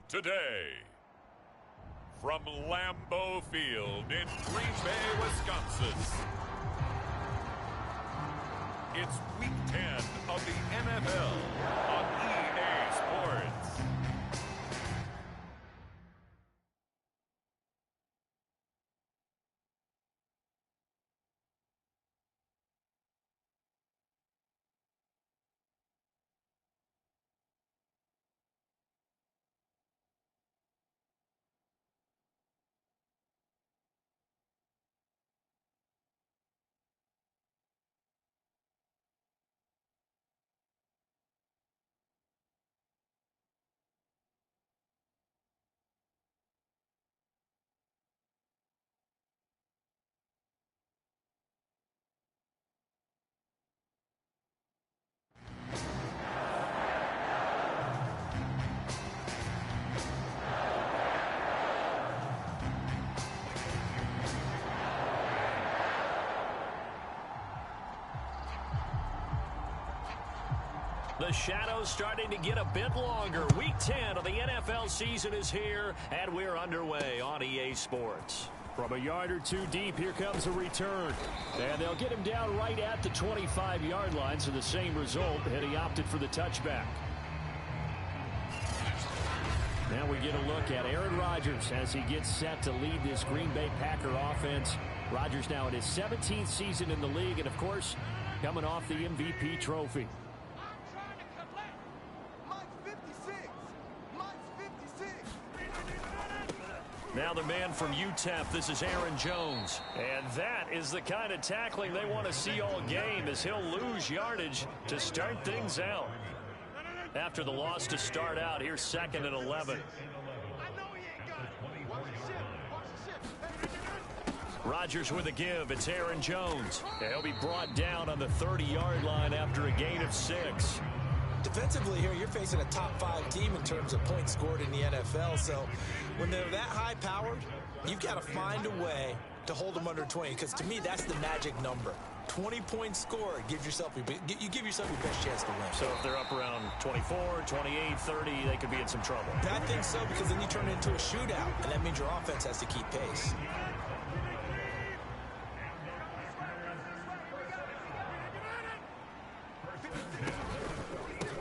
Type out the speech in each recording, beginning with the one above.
today. From Lambeau Field in Green Bay, Wisconsin, it's Week 10 of the NFL on EA Sports. The shadow's starting to get a bit longer. Week 10 of the NFL season is here, and we're underway on EA Sports. From a yard or two deep, here comes a return. And they'll get him down right at the 25-yard line, so the same result, and he opted for the touchback. Now we get a look at Aaron Rodgers as he gets set to lead this Green Bay Packer offense. Rodgers now in his 17th season in the league, and of course, coming off the MVP trophy. Now the man from UTEP, this is Aaron Jones. And that is the kind of tackling they want to see all game, as he'll lose yardage to start things out. After the loss to start out, here's 2nd and 11. Rodgers with a give. It's Aaron Jones. He'll be brought down on the 30-yard line after a gain of 6. Defensively here, you're facing a top-5 team in terms of points scored in the NFL. So when they're that high-powered, you've got to find a way to hold them under 20. Because to me, that's the magic number. 20 points scored. You give yourself your best chance to win. So if they're up around 24, 28, 30, they could be in some trouble. I think so, because then you turn it into a shootout, and that means your offense has to keep pace.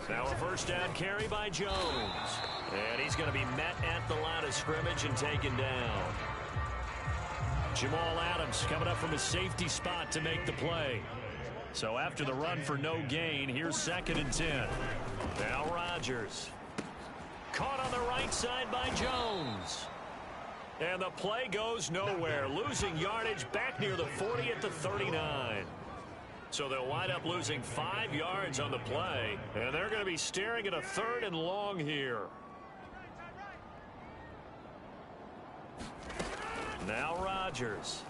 Now a first down carry by Jones. And he's going to be met at the line of scrimmage and taken down. Jamal Adams coming up from his safety spot to make the play. So after the run for no gain, here's 2nd and 10. Now Rodgers. Caught on the right side by Jones. And the play goes nowhere. Losing yardage back near the 40 at the 39. So they'll wind up losing 5 yards on the play. And they're going to be staring at a 3rd and long here. Now Rodgers.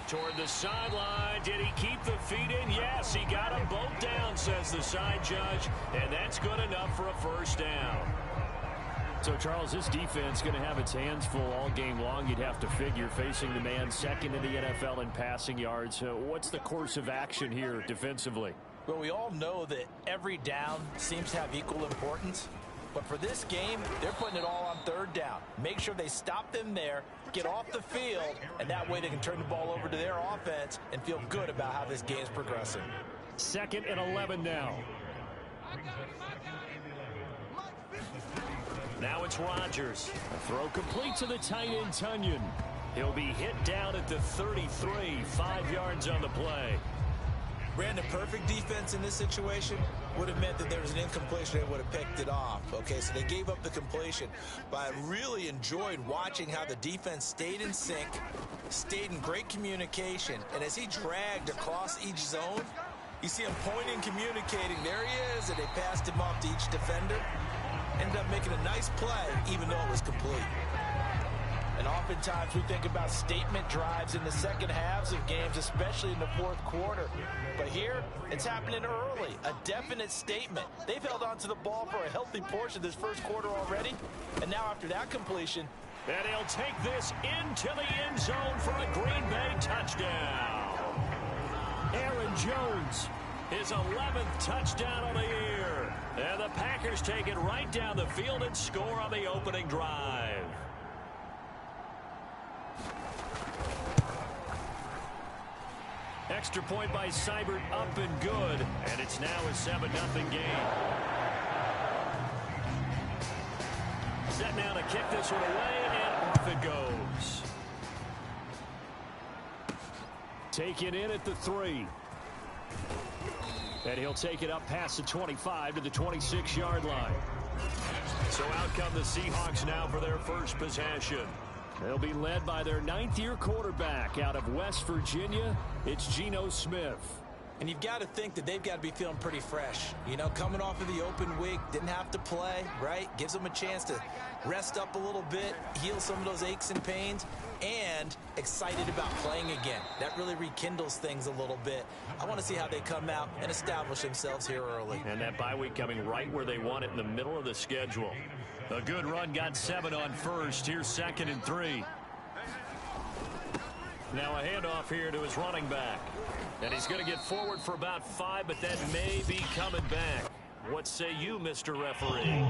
Toward the sideline. Did he keep the feet in? Yes, he got them both down, says the side judge. And that's good enough for a first down. So, Charles, this defense going to have its hands full all game long, you'd have to figure, facing the man 2nd in the NFL in passing yards. What's the course of action here defensively? Well, we all know that every down seems to have equal importance. But for this game, they're putting it all on 3rd down. Make sure they stop them there, get off the field, and that way they can turn the ball over to their offense and feel good about how this game's progressing. 2nd and 11 now. Now it's Rodgers. A throw complete to the tight end, Tunyon. He'll be hit down at the 33, 5 yards on the play. Brandon, perfect defense in this situation would have meant that there was an incompletion. They would have picked it off. Okay, so they gave up the completion. But I really enjoyed watching how the defense stayed in sync, stayed in great communication. And as he dragged across each zone, you see him pointing, communicating. There he is, and they passed him off to each defender. Ended up making a nice play, even though it was complete. And oftentimes we think about statement drives in the second halves of games, especially in the 4th quarter. But here, it's happening early, a definite statement. They've held on to the ball for a healthy portion of this 1st quarter already. And now after that completion. And he'll take this into the end zone for a Green Bay touchdown. Aaron Jones, his 11th touchdown of the year. And the Packers take it right down the field and score on the opening drive. Extra point by Seibert, up and good. And it's now a 7-0 game. Set now to kick this one away, and off it goes. Taken in at the 3. And he'll take it up past the 25 to the 26-yard line. So out come the Seahawks now for their first possession. They'll be led by their 9th-year quarterback out of West Virginia. It's Geno Smith. And you've got to think that they've got to be feeling pretty fresh. You know, coming off of the open week, didn't have to play, right? Gives them a chance to rest up a little bit, heal some of those aches and pains, and excited about playing again. That really rekindles things a little bit. I want to see how they come out and establish themselves here early. And that bye week coming right where they want it, in the middle of the schedule. A good run, got 7 on first. Here's 2nd and 3. Now a handoff here to his running back. And he's going to get forward for about 5, but that may be coming back. What say you, Mr. Referee?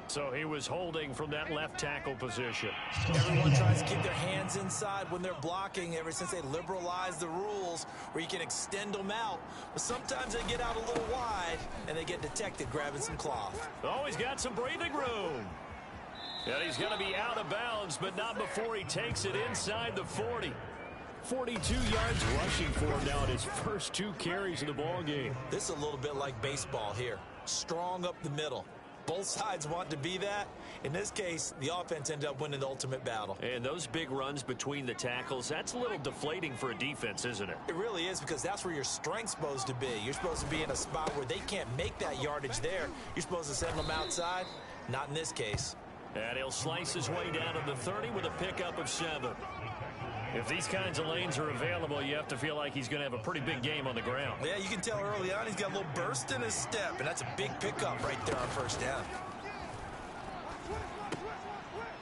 So he was holding from that left tackle position. Everyone tries to keep their hands inside when they're blocking ever since they liberalized the rules where you can extend them out. But sometimes they get out a little wide and they get detected grabbing some cloth. Oh, he's got some breathing room. And he's going to be out of bounds, but not before he takes it inside the 40. 42 yards rushing for him now in his first 2 carries of the ball game. This is a little bit like baseball here. Strong up the middle. Both sides want to be that. In this case, the offense ended up winning the ultimate battle. And those big runs between the tackles, that's a little deflating for a defense, isn't it? It really is, because that's where your strength's supposed to be. You're supposed to be in a spot where they can't make that yardage there. You're supposed to send them outside. Not in this case. And he'll slice his way down to the 30 with a pickup of 7. If these kinds of lanes are available, you have to feel like he's going to have a pretty big game on the ground. Yeah, you can tell early on he's got a little burst in his step, and that's a big pickup right there on first down.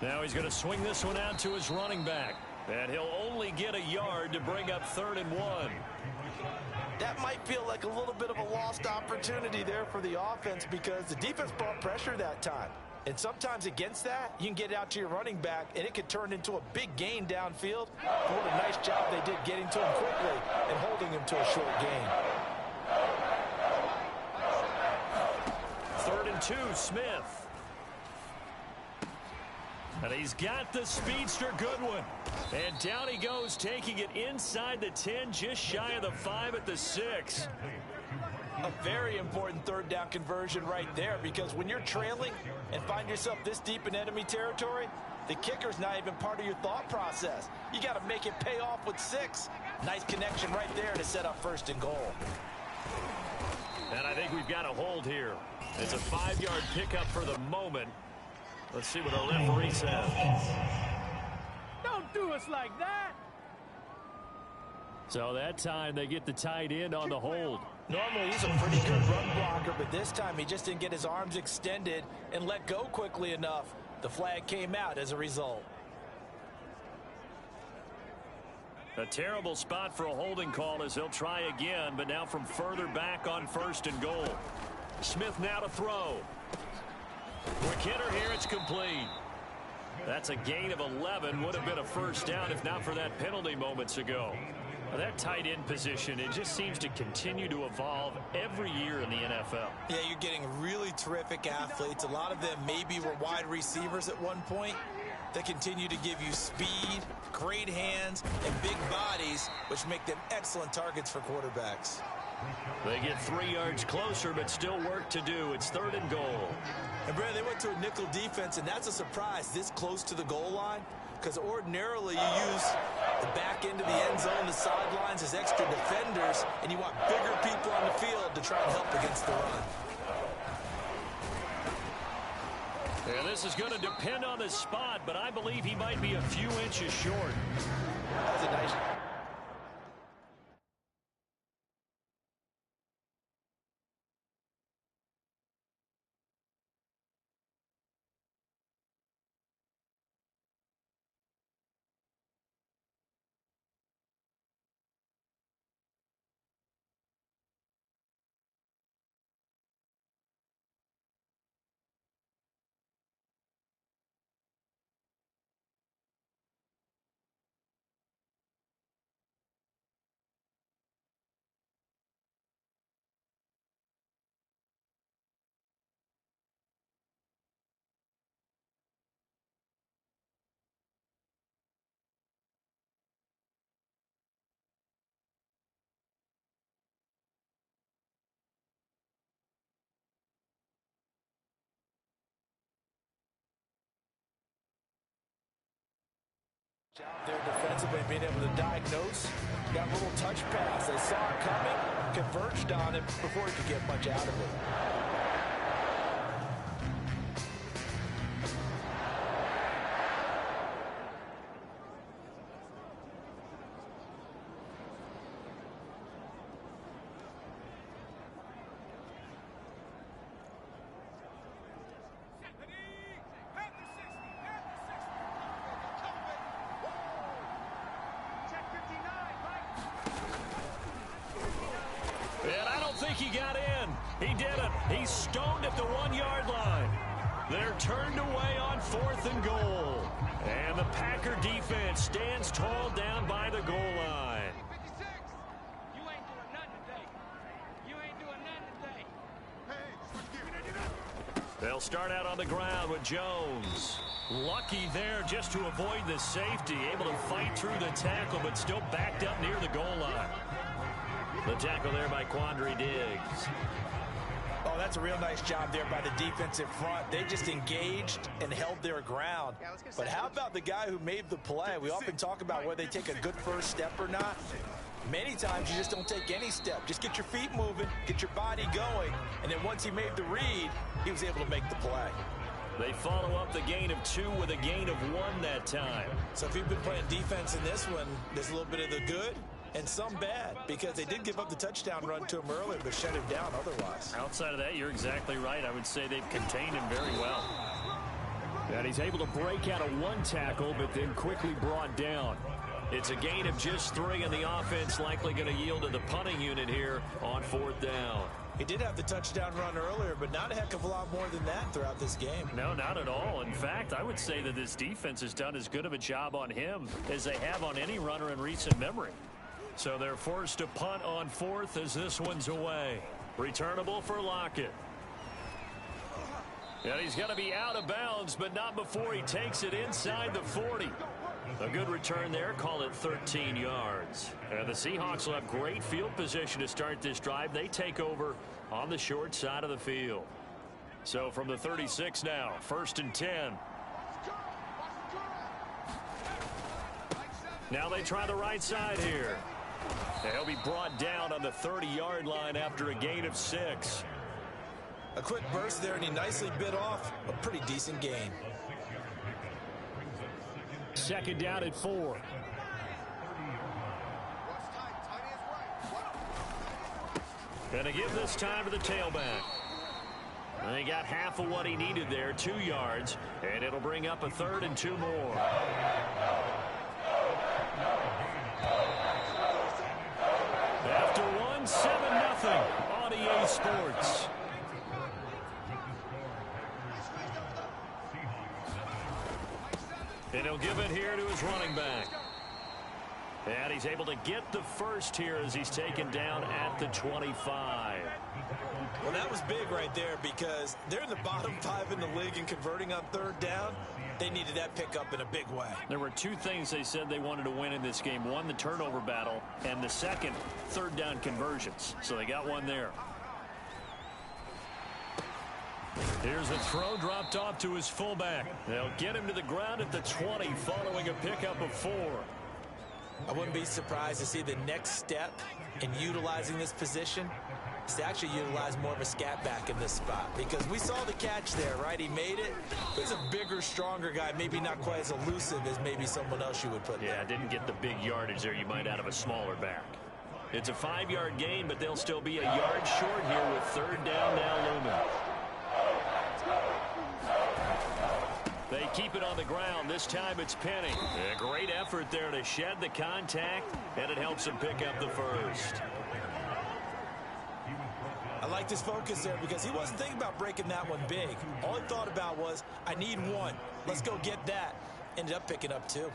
Now he's going to swing this one out to his running back. And he'll only get a yard to bring up 3rd and 1. That might feel like a little bit of a lost opportunity there for the offense, because the defense brought pressure that time. And sometimes against that, you can get it out to your running back, and it could turn into a big gain downfield. But what a nice job they did getting to him quickly and holding him to a short gain. 3rd and 2, Smith. And he's got the speedster Goodwin. And down he goes, taking it inside the 10, just shy of the 5 at the 6. A very important 3rd down conversion right there, because when you're trailing and find yourself this deep in enemy territory, the kicker's not even part of your thought process. You got to make it pay off with 6. Nice connection right there to set up 1st and goal. And I think we've got a hold here. It's a 5-yard pickup for the moment. Let's see what our referee says. Don't do us like that. So that time they get the tight end on the hold. Normally he's a pretty good run blocker, but this time he just didn't get his arms extended and let go quickly enough. The flag came out as a result. A terrible spot for a holding call as he'll try again, but now from further back on 1st and goal. Smith now to throw. Quick hitter here, it's complete. That's a gain of 11. Would have been a 1st down if not for that penalty moments ago. That tight end position, it just seems to continue to evolve every year in the NFL. Yeah, you're getting really terrific athletes. A lot of them maybe were wide receivers at one point. They continue to give you speed, great hands, and big bodies, which make them excellent targets for quarterbacks. They get 3 yards closer, but still work to do. It's 3rd and goal. And, Brad, they went to a nickel defense, and that's a surprise this close to the goal line, because ordinarily you use the back end of the end zone, the sidelines as extra defenders, and you want bigger people on the field to try and help against the run. And this is going to depend on the spot, but I believe he might be a few inches short. That was a nice Out there defensively, being able to diagnose that little touch pass. They saw it coming, converged on it before he could get much out of it. He got in. He didn't. He's stoned at the 1-yard line. They're turned away on 4th and goal. And the Packer defense stands tall down by the goal line. You ain't doing nothing today. You ain't doing nothing today. They'll start out on the ground with Jones. Lucky there just to avoid the safety. Able to fight through the tackle, but still backed up near the goal line. The tackle there by Quandre Diggs. Oh, that's a real nice job there by the defensive front. They just engaged and held their ground. But how about the guy who made the play? We often talk about whether they take a good first step or not. Many times you just don't take any step. Just get your feet moving, get your body going, and then once he made the read, he was able to make the play. They follow up the gain of 2 with a gain of 1 that time. So if you've been playing defense in this one, there's a little bit of the good and some bad, because they did give up the touchdown run to him earlier, but shut him down otherwise. Outside of that, you're exactly right. I would say they've contained him very well. And he's able to break out of 1 tackle, but then quickly brought down. It's a gain of just 3, and the offense likely going to yield to the punting unit here on 4th down. He did have the touchdown run earlier, but not a heck of a lot more than that throughout this game. No, not at all. In fact, I would say that this defense has done as good of a job on him as they have on any runner in recent memory. So they're forced to punt on 4th as this one's away. Returnable for Lockett. And he's going to be out of bounds, but not before he takes it inside the 40. A good return there, call it 13 yards. And the Seahawks will have great field position to start this drive. They take over on the short side of the field. So from the 36 now, 1st and 10. Now they try the right side here. They'll be brought down on the 30-yard line after a gain of 6. A quick burst there, and he nicely bit off a pretty decent gain. 2nd down at 4. Gonna give this time to the tailback. And he got half of what he needed there, 2 yards, and it'll bring up a 3rd and 2 more. After 1, 7-0 on EA Sports. And he'll give it here to his running back. And he's able to get the first here as he's taken down at the 25. Well, that was big right there, because they're in the bottom 5 in the league in converting on 3rd down. They needed that pickup in a big way. There were 2 things they said they wanted to win in this game. 1, the turnover battle, and the second, 3rd down conversions. So they got 1 there. Here's a throw dropped off to his fullback. They'll get him to the ground at the 20 following a pickup of 4. I wouldn't be surprised to see the next step in utilizing this position is to actually utilize more of a scat back in this spot, because we saw the catch there, right? He made it. He's a bigger, stronger guy, maybe not quite as elusive as maybe someone else you would put there. Yeah, didn't get the big yardage there you might out of a smaller back. It's a 5-yard gain, but they'll still be a yard short here with 3rd down now looming. They keep it on the ground. This time it's Penny. A great effort there to shed the contact, and it helps him pick up the first. I like his focus there, because he wasn't thinking about breaking that one big. All he thought about was, I need 1. Let's go get that. Ended up picking up 2.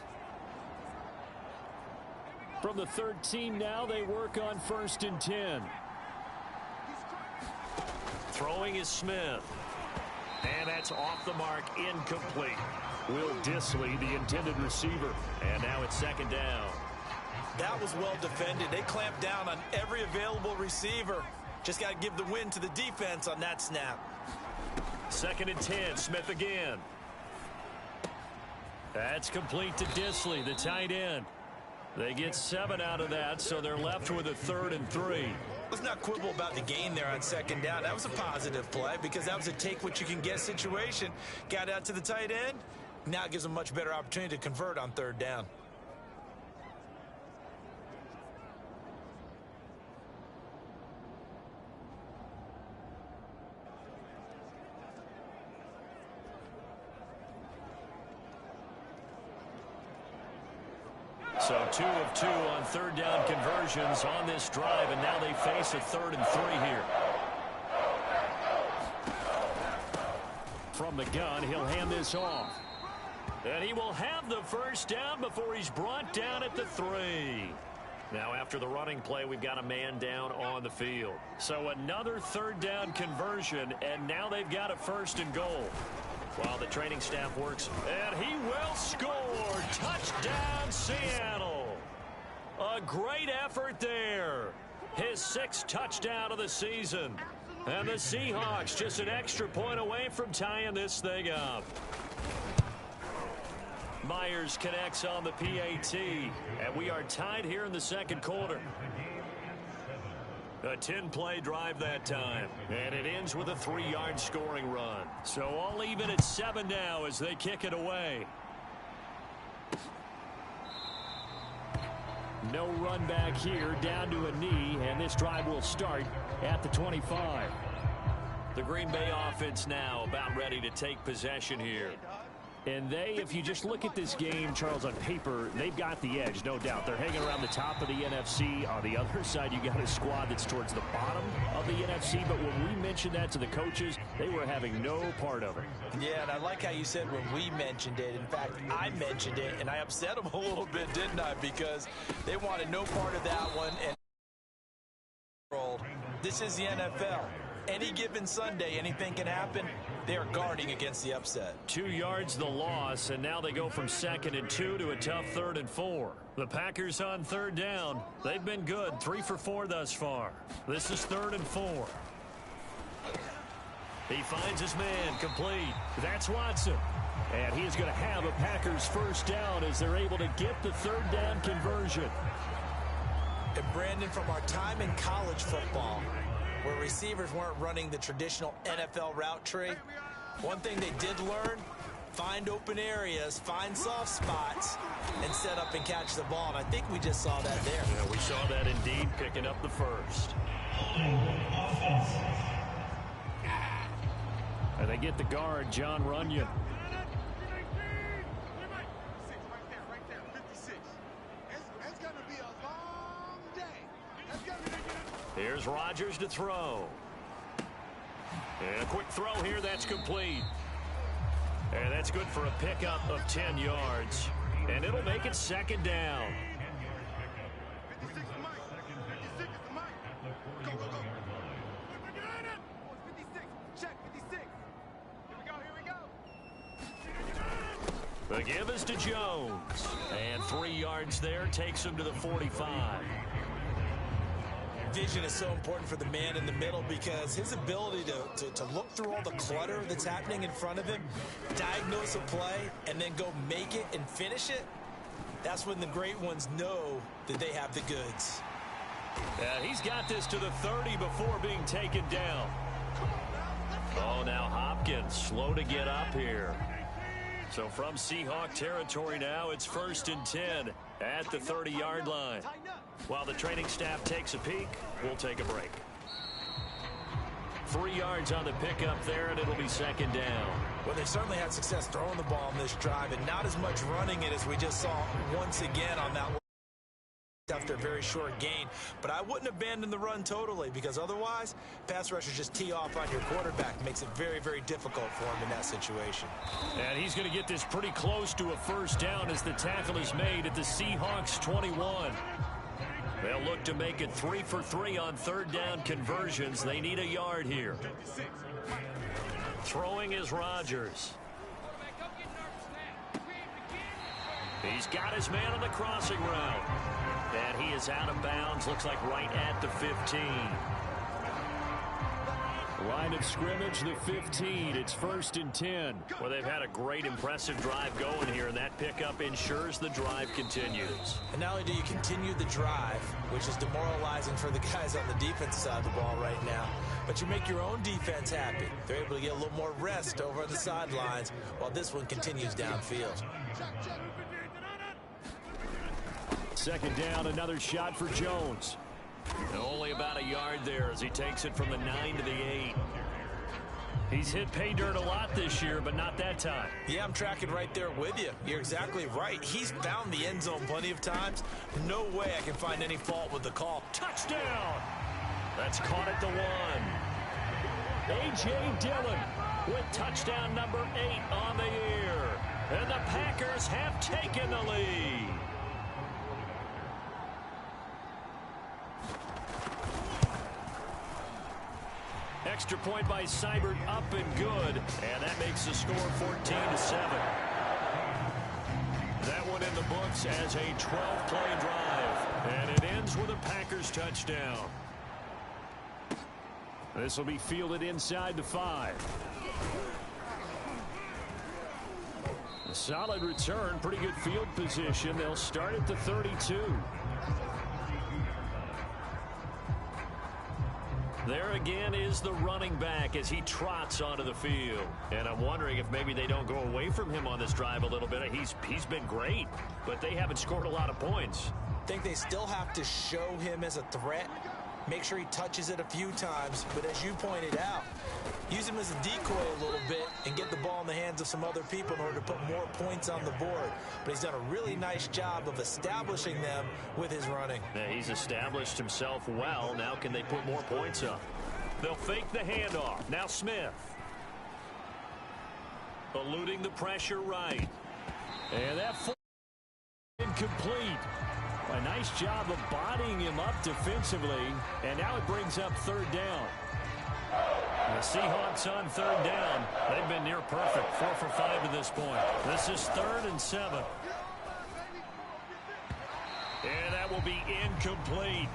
From the 13 now, they work on 1st and 10. Throwing is Smith. And that's off the mark, incomplete. Will Dissly, the intended receiver. And now it's 2nd down. That was well defended. They clamped down on every available receiver. Just got to give the win to the defense on that snap. 2nd and 10, Smith again. That's complete to Disley, the tight end. They get 7 out of that, so they're left with a 3rd and 3. Let's not quibble about the gain there on 2nd down. That was a positive play because that was a take-what-you-can-get situation. Got out to the tight end. Now it gives them a much better opportunity to convert on 3rd down. So 2 of 2 on 3rd down conversions on this drive, and now they face a 3rd and 3 here. From the gun, he'll hand this off. And he will have the 1st down before he's brought down at the 3. Now after the running play, we've got a man down on the field. So another 3rd down conversion, and now they've got a 1st and goal. While the training staff works, and he will score. Touchdown, Seattle. A great effort there. His 6th touchdown of the season. And the Seahawks just an extra point away from tying this thing up. Myers connects on the PAT, and we are tied here in the 2nd quarter. A 10-play drive that time, and it ends with a 3-yard scoring run. So all even at 7 now as they kick it away. No run back here, down to a knee, and this drive will start at the 25. The Green Bay offense now about ready to take possession here. And they, if you just look at this game, Charles, on paper, they've got the edge, no doubt. They're hanging around the top of the NFC. On the other side, you got a squad that's towards the bottom of the NFC. But when we mentioned that to the coaches, they were having no part of it. Yeah, and I like how you said when we mentioned it. In fact, I mentioned it, and I upset them a little bit, didn't I? Because they wanted no part of that one. And this is the NFL. Any given Sunday, anything can happen. They are guarding against the upset. 2 yards the loss, and now they go from 2nd and 2 to a tough 3rd and 4. The Packers on 3rd down. They've been good, 3 for 4 thus far. This is 3rd and 4. He finds his man complete. That's Watson. And he's going to have a Packers 1st down as they're able to get the 3rd down conversion. And Brandon, from our time in college football, where receivers weren't running the traditional NFL route tree, one thing they did learn, find open areas, find soft spots, and set up and catch the ball. And I think we just saw that there. Yeah, we saw that indeed, picking up the 1st. And they get the guard, John Runyon. Here's Rodgers to throw. And a quick throw here, that's complete. And that's good for a pickup of 10 yards. And it'll make it 2nd down. The give is to Jones. And 3 yards there takes him to the 45. Vision is so important for the man in the middle because his ability to look through all the clutter that's happening in front of him, diagnose a play, and then go make it and finish it, that's when the great ones know that they have the goods. He's got this to the 30 before being taken down. Oh, now Hopkins slow to get up here. So from Seahawk territory now, it's 1st and 10 at the 30-yard line. While the training staff takes a peek, we'll take a break. 3 yards on the pickup there, and it'll be 2nd down. Well, they certainly had success throwing the ball on this drive, and not as much running it as we just saw once again on that one after a very short gain. But I wouldn't abandon the run totally, because otherwise, pass rushers just tee off on your quarterback. Makes it very, very difficult for him in that situation. And he's going to get this pretty close to a 1st down as the tackle is made at the Seahawks 21. They'll look to make it 3 for 3 on 3rd down conversions. They need a yard here. Throwing is Rodgers. He's got his man on the crossing route. And he is out of bounds. Looks like right at the 15. Line of scrimmage, the 15. It's 1st and 10. Well, they've had a great, impressive drive going here, and that pickup ensures the drive continues. And not only do you continue the drive, which is demoralizing for the guys on the defense side of the ball right now, but you make your own defense happy. They're able to get a little more rest over on the sidelines while this one continues downfield. 2nd down, another shot for Jones. And only about a yard there as he takes it from the 9 to the 8. He's hit pay dirt a lot this year, but not that time. Yeah, I'm tracking right there with you. You're exactly right. He's found the end zone plenty of times. No way I can find any fault with the call. Touchdown! That's caught at the 1. A.J. Dillon With touchdown number 8 on the year. And the Packers have taken the lead. Extra point by Seibert, up and good. And that makes the score 14-7. That one in the books as a 12-play drive. And it ends with a Packers touchdown. This will be fielded inside the 5. A solid return, pretty good field position. They'll start at the 32. There again is the running back as he trots onto the field. And I'm wondering if maybe they don't go away from him on this drive a little bit. He's been great, but they haven't scored a lot of points. I think they still have to show him as a threat. Make sure he touches it a few times. But as you pointed out, use him as a decoy a little bit and get the ball in the hands of some other people in order to put more points on the board. But he's done a really nice job of establishing them with his running. Yeah, he's established himself well. Now can they put more points up? They'll fake the handoff. Now Smith. Eluding the pressure right. And that incomplete. A nice job of bodying him up defensively. And now it brings up 3rd down. The Seahawks on 3rd down. They've been near perfect. 4 for 5 to this point. This is 3rd and 7. And that will be incomplete.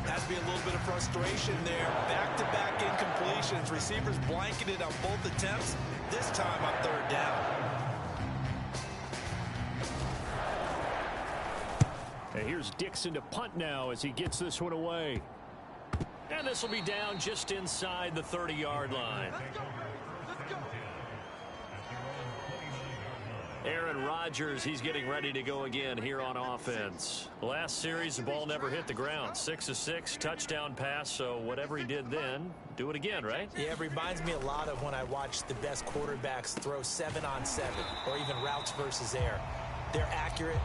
Has to be a little bit of frustration there. Back-to-back incompletions. Receivers blanketed on both attempts. This time on 3rd down. And here's Dixon to punt now as he gets this one away. And this will be down just inside the 30-yard line. Aaron Rodgers, he's getting ready to go again here on offense. Last series, the ball never hit the ground. 6 of 6, touchdown pass, so whatever he did then, do it again, right? Yeah, it reminds me a lot of when I watch the best quarterbacks throw 7-on-7 or even routes versus air. They're accurate.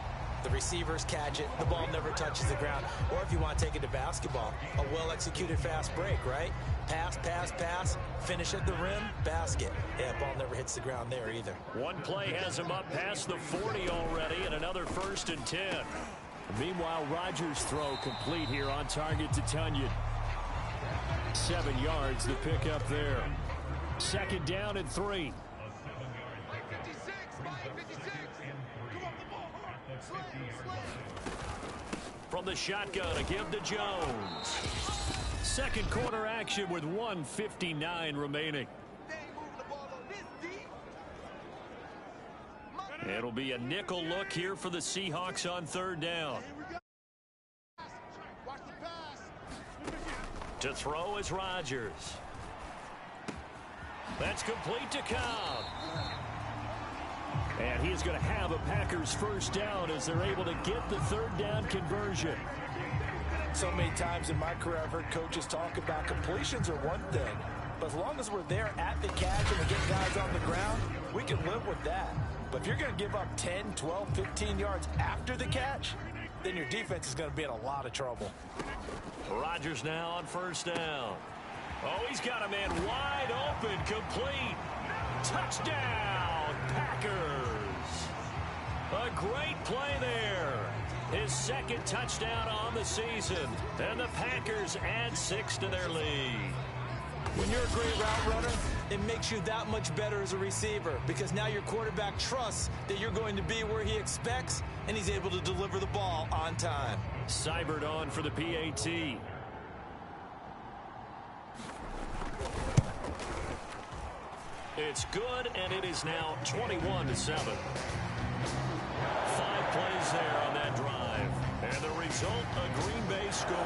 The receivers catch it. The ball never touches the ground. Or if you want to take it to basketball, a well-executed fast break, right? Pass, pass, pass. Finish at the rim. Basket. Yeah, ball never hits the ground there either. One play has him up past the 40 already, and another 1st and 10. Meanwhile, Rodgers' throw complete here on target to Tunyon. 7 yards, the pickup there. 2nd down and 3. From the shotgun, a give to Jones. 2nd quarter action with 1:59 remaining. It'll be a nickel look here for the Seahawks on 3rd down. To throw is Rodgers. That's complete to Cobb. And he's going to have a Packers 1st down as they're able to get the 3rd down conversion. So many times in my career I've heard coaches talk about completions are one thing. But as long as we're there at the catch and we get guys on the ground, we can live with that. But if you're going to give up 10, 12, 15 yards after the catch, then your defense is going to be in a lot of trouble. Rodgers now on 1st down. Oh, he's got a man wide open, complete. Touchdown, Packers. A great play there. His 2nd touchdown on the season. And the Packers add 6 to their lead. When you're a great route runner, it makes you that much better as a receiver because now your quarterback trusts that you're going to be where he expects and he's able to deliver the ball on time. Seibert on for the PAT. It's good, and it is now 21-7. 5 plays there on that drive. And the result, a Green Bay score.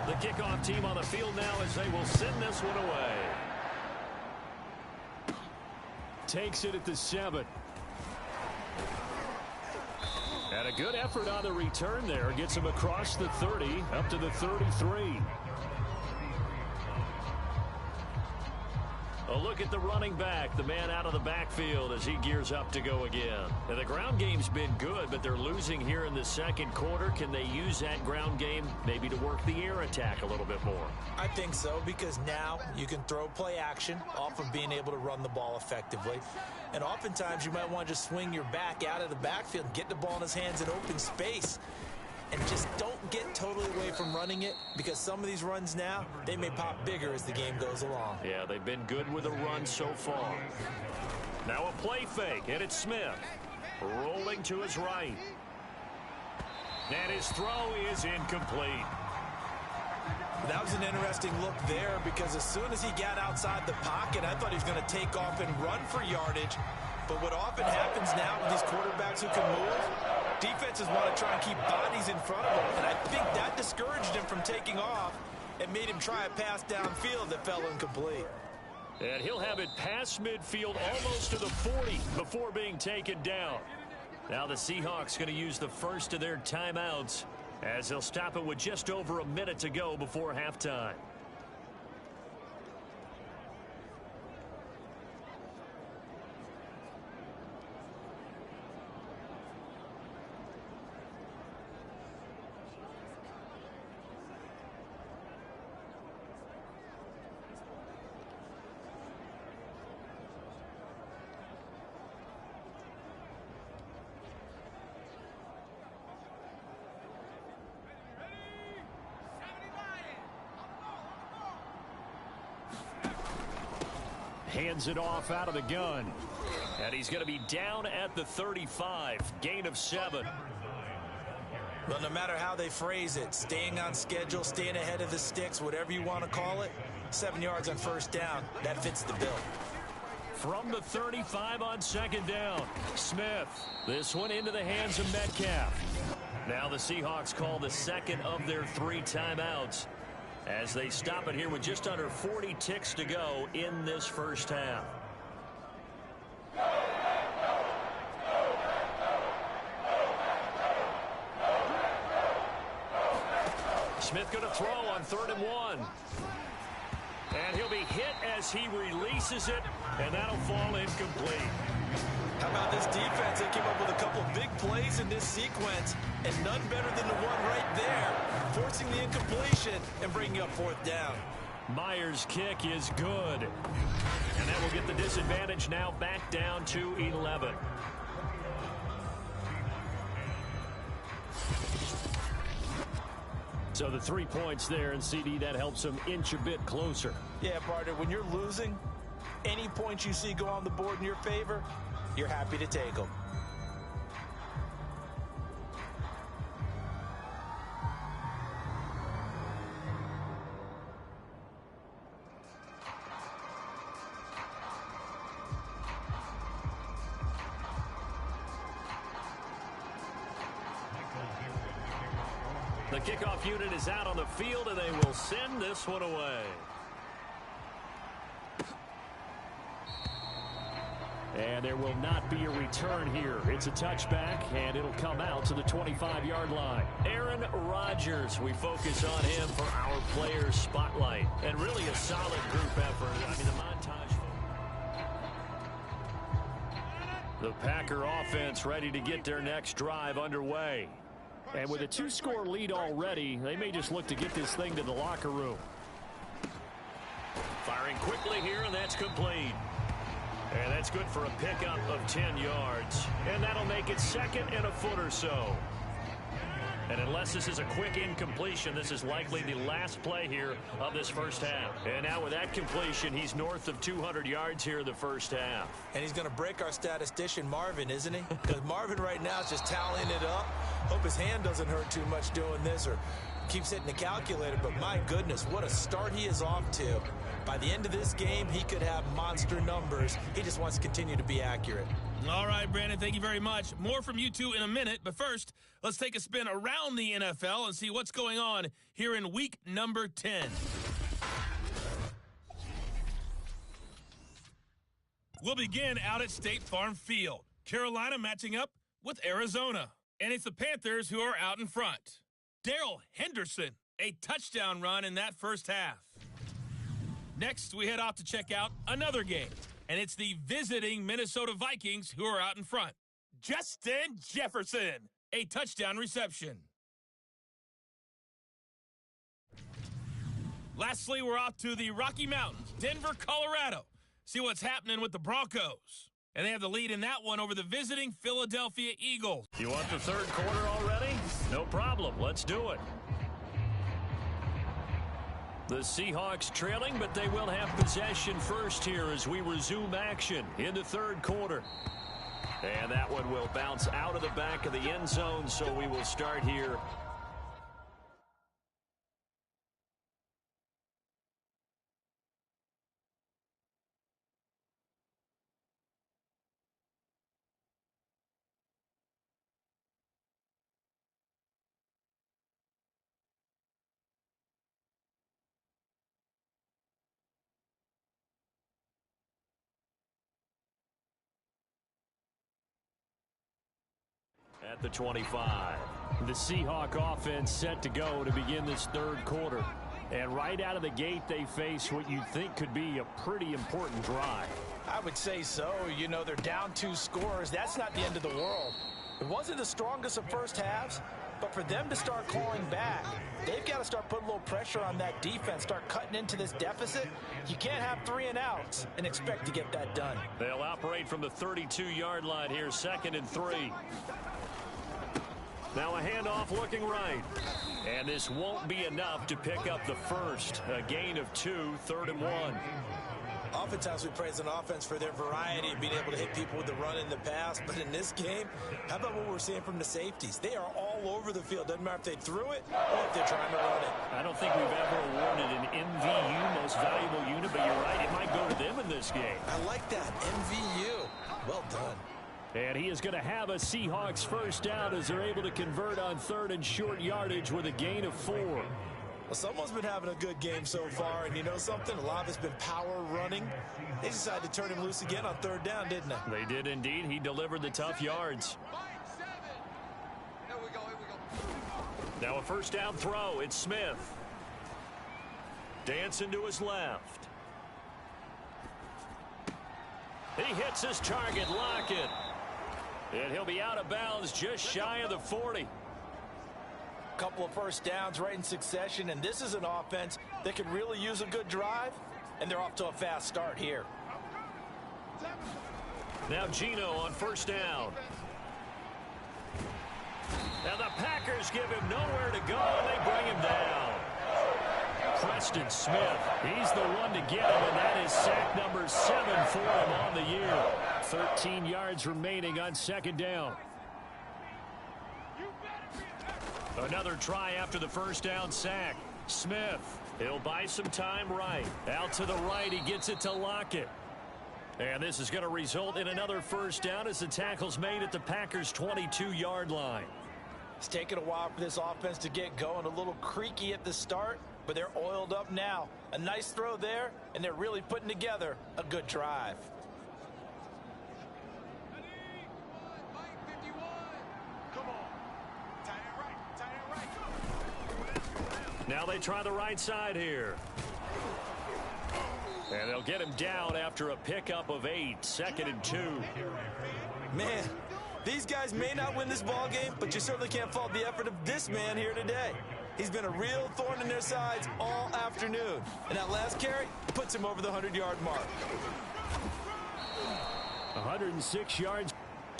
The kickoff team on the field now as they will send this one away. Takes it at the 7. And a good effort on the return there. Gets him across the 30, up to the 33. A look at the running back, the man out of the backfield as he gears up to go again. And the ground game's been good, but they're losing here in the second quarter. Can they use that ground game maybe to work the air attack a little bit more? I think so, because now you can throw play action off of being able to run the ball effectively. And oftentimes you might want to just swing your back out of the backfield and get the ball in his hands in open space. And just don't get totally away from running it, because some of these runs now, they may pop bigger as the game goes along. Yeah, they've been good with a run so far. Now a play fake, and it's Smith. Rolling to his right. And his throw is incomplete. That was an interesting look there, because as soon as he got outside the pocket, I thought he was going to take off and run for yardage. But what often happens now with these quarterbacks who can move, defenses want to try and keep bodies in front of them. And I think that discouraged him from taking off and made him try a pass downfield that fell incomplete. And he'll have it past midfield almost to the 40 before being taken down. Now the Seahawks going to use the first of their timeouts as they'll stop it with just over a minute to go before halftime. Hands it off out of the gun. And he's going to be down at the 35. Gain of 7. Well, no matter how they phrase it, staying on schedule, staying ahead of the sticks, whatever you want to call it, 7 yards on first down, that fits the bill. From the 35 on second down, Smith. This one into the hands of Metcalf. Now the Seahawks call the second of their 3 timeouts as they stop it here with just under 40 ticks to go in this first half. Smith going to throw on 3rd and 1. And he'll be hit as he releases it, and that'll fall incomplete. How about this defense? They came up with a couple of big plays in this sequence, and none better than the one right there, forcing the incompletion and bringing up 4th down. Myers' kick is good. And that will get the disadvantage now back down to 11. So the 3 points there, and CD, that helps them inch a bit closer. Yeah, partner, when you're losing, any points you see go on the board in your favor, you're happy to take them. The kickoff unit is out on the field, and they will send this one away. And there will not be a return here. It's a touchback, and it'll come out to the 25-yard line. Aaron Rodgers, we focus on him for our players' spotlight. And really a solid group effort. I mean, the montage. The Packer offense ready to get their next drive underway. And with a 2-score lead already, they may just look to get this thing to the locker room. Firing quickly here, and that's complete. And that's good for a pickup of 10 yards. And that'll make it 2nd and a foot or so. And unless this is a quick incompletion, this is likely the last play here of this first half. And now with that completion, he's north of 200 yards here in the first half. And he's going to break our statistician, Marvin, isn't he? Because Marvin right now is just tallying it up. Hope his hand doesn't hurt too much doing this or keeps hitting the calculator. But my goodness, what a start he is off to. By the end of this game, he could have monster numbers. He just wants to continue to be accurate. All right, Brandon, thank you very much. More from you two in a minute. But first, let's take a spin around the NFL and see what's going on here in week number 10. We'll begin out at State Farm Field. Carolina matching up with Arizona. And it's the Panthers who are out in front. Darrell Henderson, a touchdown run in that first half. Next, we head off to check out another game. And it's the visiting Minnesota Vikings who are out in front. Justin Jefferson, a touchdown reception. Lastly, we're off to the Rocky Mountains, Denver, Colorado. See what's happening with the Broncos. And they have the lead in that one over the visiting Philadelphia Eagles. You want the third quarter already? No problem. Let's do it. The Seahawks trailing, but they will have possession first here as we resume action in the third quarter. And that one will bounce out of the back of the end zone, so we will start here. At the 25. The Seahawk offense set to go to begin this third quarter. And right out of the gate, they face what you'd think could be a pretty important drive. I would say so. You know, they're down 2 scores. That's not the end of the world. It wasn't the strongest of first halves, but for them to start clawing back, they've got to start putting a little pressure on that defense, start cutting into this deficit. You can't have 3 and outs and expect to get that done. They'll operate from the 32-yard line here, 2nd and 3. Now a handoff looking right. And this won't be enough to pick up the first. A gain of 2, 3rd and 1. Oftentimes we praise an offense for their variety of being able to hit people with the run and the pass. But in this game, how about what we're seeing from the safeties? They are all over the field. Doesn't matter if they threw it or if they're trying to run it. I don't think we've ever awarded an MVU, most valuable unit, but you're right, it might go to them in this game. I like that, MVU. Well done. And he is going to have a Seahawks first down as they're able to convert on 3rd and short yardage with a gain of 4. Well, someone's been having a good game so far, and you know something? A lot of it's been power running. They decided to turn him loose again on 3rd down, didn't they? They did indeed. He delivered the tough yards. Now a first down throw. It's Smith. Dancing to his left. He hits his target, Lockett. And he'll be out of bounds just shy of the 40. Couple of first downs right in succession, and this is an offense that could really use a good drive, and they're off to a fast start here. Now Geno on first down. And the Packers give him nowhere to go, and they bring him down. Preston Smith, he's the one to get him, and that is sack number 7 for him on the year. 13 yards remaining on 2nd down. Another try after the first down sack. Smith, he'll buy some time right. Out to the right, he gets it to Lockett. And this is going to result in another first down as the tackle's made at the Packers' 22-yard line. It's taken a while for this offense to get going. A little creaky at the start, but they're oiled up now. A nice throw there, and they're really putting together a good drive. Now they try the right side here. And they'll get him down after a pickup of 8, 2nd and 2. Man, these guys may not win this ball game, but you certainly can't fault the effort of this man here today. He's been a real thorn in their sides all afternoon. And that last carry puts him over the 100-yard mark. 106 yards.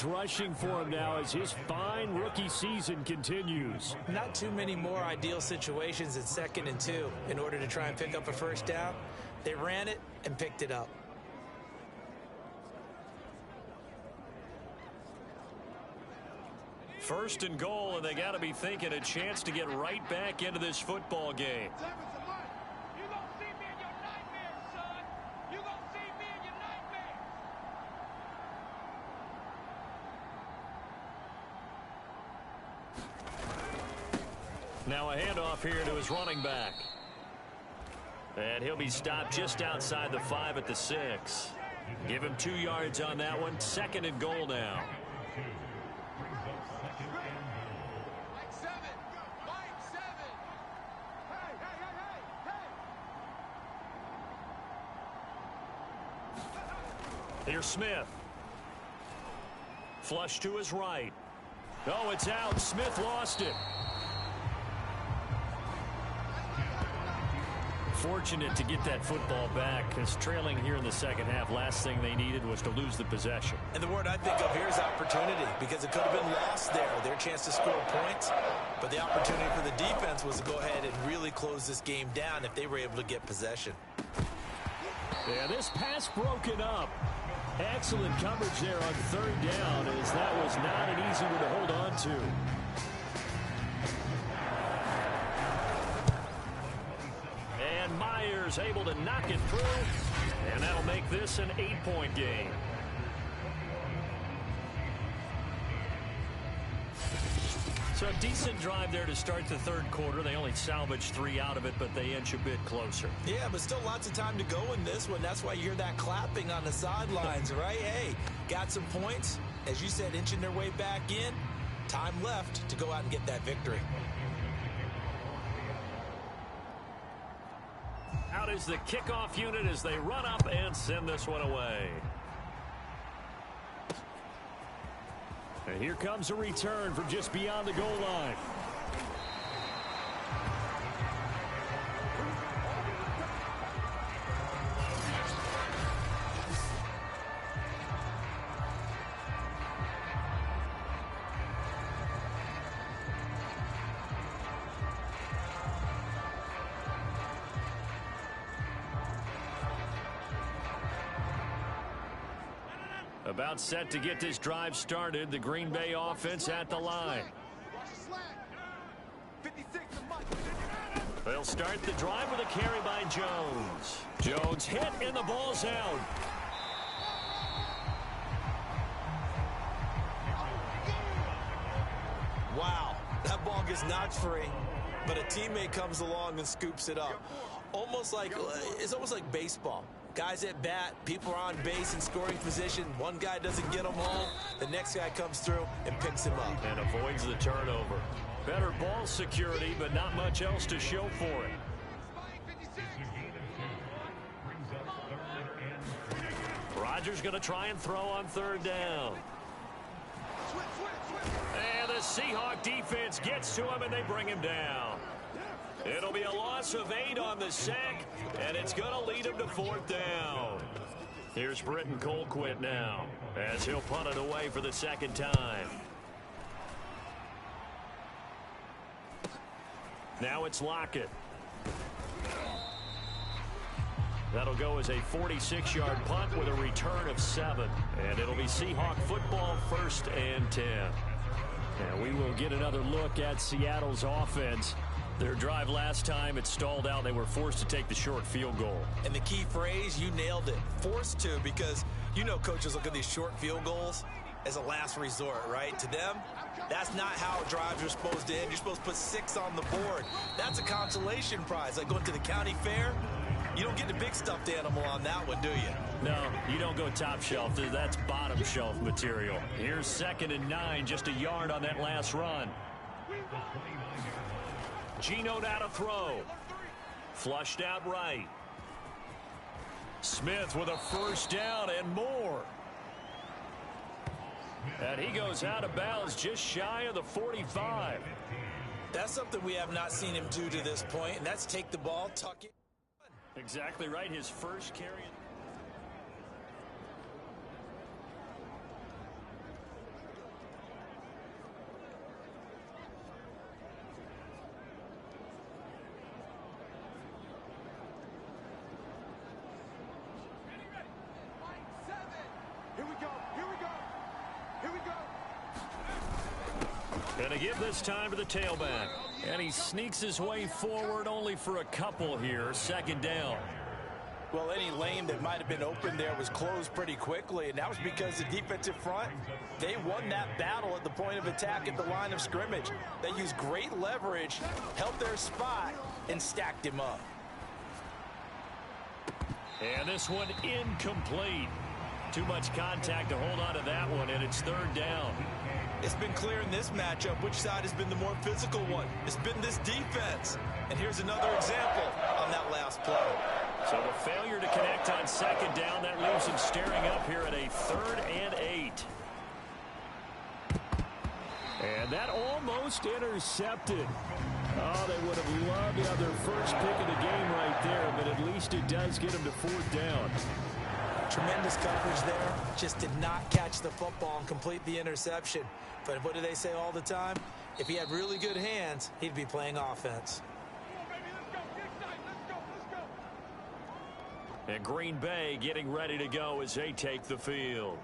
rushing for him now as his fine rookie season continues. Not too many more ideal situations in 2nd and 2 in order to try and pick up a first down. They ran it and picked it up. First and goal, and they got to be thinking a chance to get right back into this football game. You gonna see me in your nightmares, son. You gonna see me in your nightmares. Now a handoff here to his running back. And he'll be stopped just outside the 5 at the 6. Give him 2 yards on that one. 2nd and goal now. Mike 7. Mike 7. Hey, hey, hey, hey, Here's Smith. Flush to his right. Oh, it's out. Smith lost it. Fortunate to get that football back, because trailing here in the second half, last thing they needed was to lose the possession. And the word I think of here is opportunity, because it could have been lost there, their chance to score points. But the opportunity for the defense was to go ahead and really close this game down if they were able to get possession. Yeah, this pass broken up. Excellent coverage there on 3rd down, as that was not an easy one to hold on to. And Myers able to knock it through, and that'll make this an 8-point game. So a decent drive there to start the 3rd quarter. They only salvaged 3 out of it, but they inch a bit closer. Yeah, but still lots of time to go in this one. That's why you hear that clapping on the sidelines, right? Hey, got some points. As you said, inching their way back in. Time left to go out and get that victory. Out is the kickoff unit as they run up and send this one away. And here comes a return from just beyond the goal line. About set to get this drive started. The Green Bay offense at the line. They'll start the drive with a carry by Jones. Jones hit and the ball's out. Wow, that ball gets knocked free, but a teammate comes along and scoops it up. It's almost like baseball. Guys at bat, people are on base in scoring position. One guy doesn't get them home. The next guy comes through and picks him up. And avoids the turnover. Better ball security, but not much else to show for it. Rodgers going to try and throw on 3rd down. And the Seahawk defense gets to him, and they bring him down. It'll be a loss of 8 on the sack, and it's going to lead him to 4th down. Here's Britton Colquitt now, as he'll punt it away for the 2nd time. Now it's Lockett. That'll go as a 46-yard punt with a return of 7. And it'll be Seahawk football, 1st and 10. And we will get another look at Seattle's offense. Their drive last time, it stalled out. They were forced to take the short field goal. And the key phrase, you nailed it. Forced to, because you know coaches look at these short field goals as a last resort, right? To them, that's not how drives are supposed to end. You're supposed to put 6 on the board. That's a consolation prize. Like going to the county fair, you don't get the big stuffed animal on that one, do you? No, you don't go top shelf. That's bottom shelf material. Here's 2nd and 9, just a yard on that last run. Geno now to throw. Flushed out right. Smith with a 1st down and more. And he goes out of bounds just shy of the 45. That's something we have not seen him do to this point, and that's take the ball, tuck it. Exactly right. His first carry. And to give this time to the tailback. And he sneaks his way forward only for a couple here. Second down. Well, any lane that might have been open there was closed pretty quickly, and that was because the defensive front, they won that battle at the point of attack at the line of scrimmage. They used great leverage, held their spot, and stacked him up. And this one incomplete. Too much contact to hold on to that one, and it's third down. It's been clear in this matchup which side has been the more physical one. It's been this defense. And here's another example on that last play. So the failure to connect on second down, that leaves him staring up here at a 3rd and 8. And that almost intercepted. Oh, they would have loved to have their first pick of the game right there, but at least it does get them to 4th down. Tremendous coverage there. Just did not catch the football and complete the interception. But what do they say all the time? If he had really good hands, he'd be playing offense. And Green Bay getting ready to go as they take the field.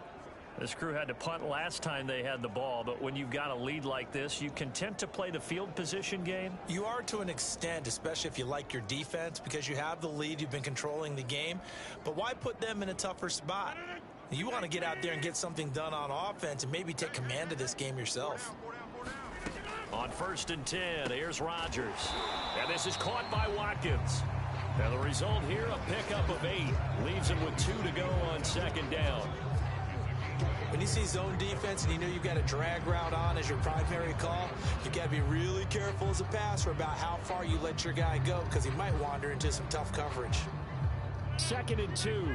This crew had to punt last time they had the ball, but when you've got a lead like this, you content to play the field position game? You are to an extent, especially if you like your defense, because you have the lead, you've been controlling the game. But why put them in a tougher spot? You want to get out there and get something done on offense and maybe take command of this game yourself. On 1st and 10, here's Rodgers. And this is caught by Watkins. And the result here, a pickup of 8. Leaves him with 2 to go on second down. When you see zone defense and you know you've got a drag route on as your primary call, you've got to be really careful as a passer about how far you let your guy go because he might wander into some tough coverage. 2nd and 2.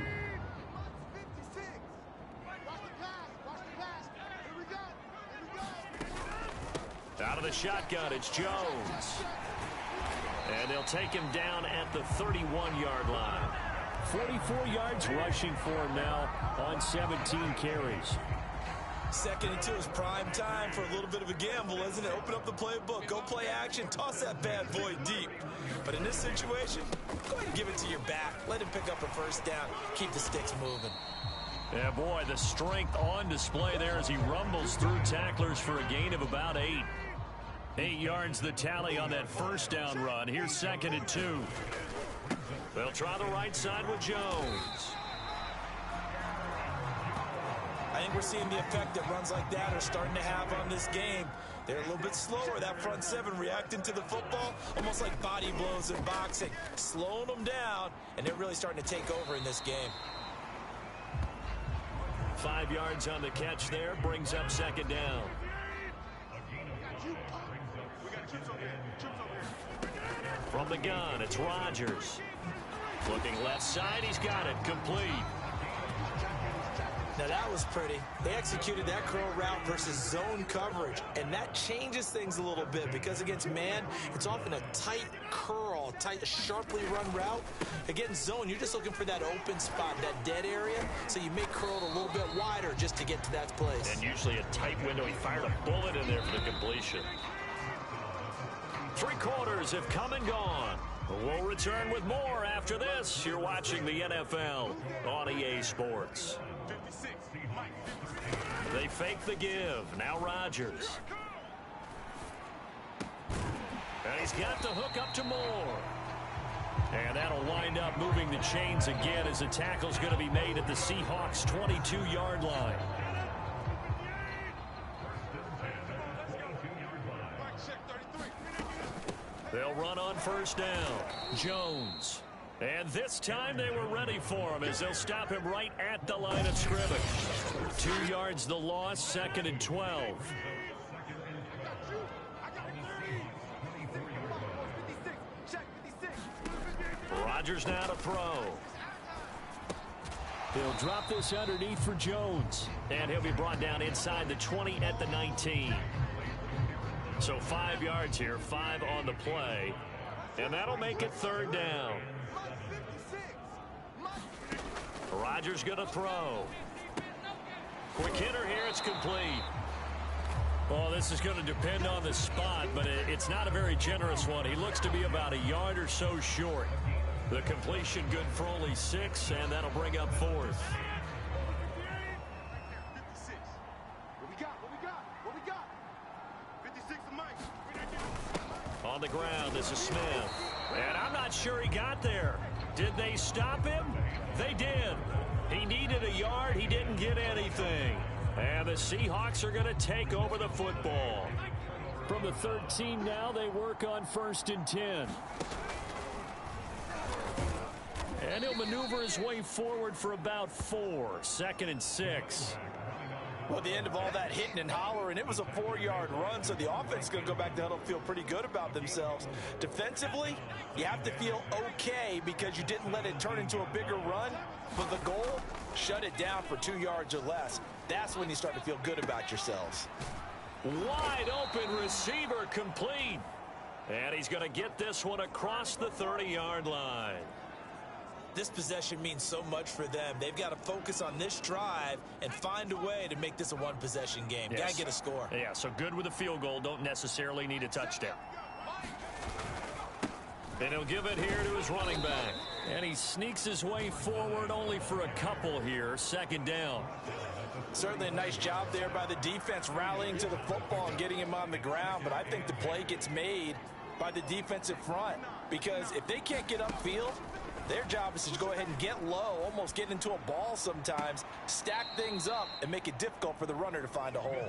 Out of the shotgun, it's Jones. And they'll take him down at the 31-yard line. 44 yards rushing for him now on 17 carries. 2nd and 2 is prime time for a little bit of a gamble, isn't it? Open up the playbook, go play action, toss that bad boy deep. But in this situation, go ahead and give it to your back. Let him pick up a first down. Keep the sticks moving. Yeah, boy, the strength on display there as he rumbles through tacklers for a gain of about 8. 8 yards the tally on that first down run. Here's 2nd and 2. They'll try the right side with Jones. I think we're seeing the effect that runs like that are starting to have on this game. They're a little bit slower, that front 7 reacting to the football, almost like body blows in boxing, slowing them down, and they're really starting to take over in this game. 5 yards on the catch there, brings up second down. From the gun, it's Rodgers. Looking left side, he's got it, complete. Now that was pretty. They executed that curl route versus zone coverage, and that changes things a little bit because against man, it's often a tight curl, tight, sharply run route. Against zone, you're just looking for that open spot, that dead area, so you may curl it a little bit wider just to get to that place. And usually a tight window. He fired a bullet in there for the completion. 3 quarters have come and gone. We'll return with more after this. You're watching the NFL on EA Sports. They fake the give. Now Rodgers. And he's got the hook up to Moore. And that'll wind up moving the chains again as the tackle's going to be made at the Seahawks' 22-yard line. They'll run on first down. Jones. And this time they were ready for him as they'll stop him right at the line of scrimmage. 2 yards the loss, 2nd and 12. Rodgers now to throw. He'll drop this underneath for Jones. And he'll be brought down inside the 20 at the 19. So 5 yards here, 5 on the play. And that'll make it third down. Rodgers going to throw. Quick hitter here, it's complete. Well, this is going to depend on the spot, but it's not a very generous one. He looks to be about a yard or so short. The completion good for only 6, and that'll bring up 4th. What we got? 56 On the ground, this is Smith. And I'm not sure he got there. Did they stop him? They did. He needed a yard. He didn't get anything. And the Seahawks are going to take over the football. From the 13 now, they work on 1st and 10. And he'll maneuver his way forward for about 4. 2nd and 6. Well, the end of all that hitting and hollering, it was a 4-yard run, so the offense is going to go back to huddle and feel pretty good about themselves. Defensively, you have to feel okay because you didn't let it turn into a bigger run. But the goal, shut it down for 2 yards or less. That's when you start to feel good about yourselves. Wide open receiver complete. And he's going to get this one across the 30-yard line. This possession means so much for them. They've got to focus on this drive and find a way to make this a one-possession game. Yes. Got to get a score. Yeah, so good with a field goal. Don't necessarily need a touchdown. And he'll give it here to his running back. And he sneaks his way forward only for a couple here. 2nd down. Certainly a nice job there by the defense rallying to the football and getting him on the ground. But I think the play gets made by the defensive front. Because if they can't get upfield, their job is to go ahead and get low, almost get into a ball sometimes, stack things up, and make it difficult for the runner to find a hole.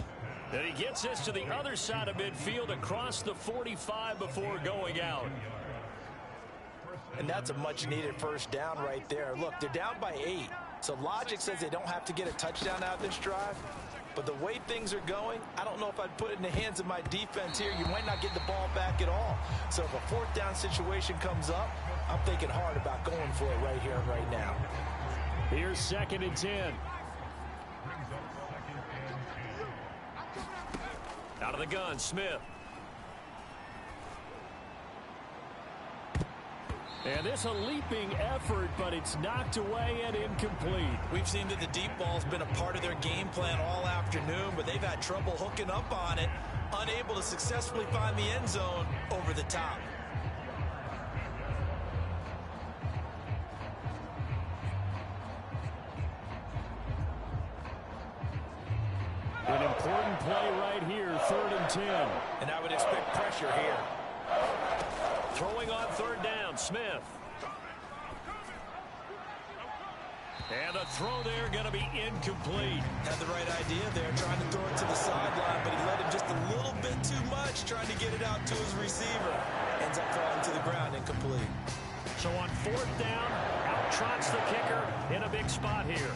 And he gets this to the other side of midfield across the 45 before going out. And that's a much-needed 1st down right there. Look, they're down by 8, so logic says they don't have to get a touchdown out of this drive. But the way things are going, I don't know if I'd put it in the hands of my defense here. You might not get the ball back at all. So if a 4th down situation comes up, I'm thinking hard about going for it right here and right now. Here's 2nd and 10. Out of the gun, Smith. And this a leaping effort, but it's knocked away and incomplete. We've seen that the deep ball's been a part of their game plan all afternoon, but they've had trouble hooking up on it, unable to successfully find the end zone over the top. An important play right here, 3rd and 10. And I would expect pressure here. Throwing on 3rd down, Smith. And the throw there going to be incomplete. Had the right idea there, trying to throw it to the sideline, but he let him just a little bit too much, trying to get it out to his receiver. Ends up falling to the ground, incomplete. So on 4th down, out trots the kicker in a big spot here.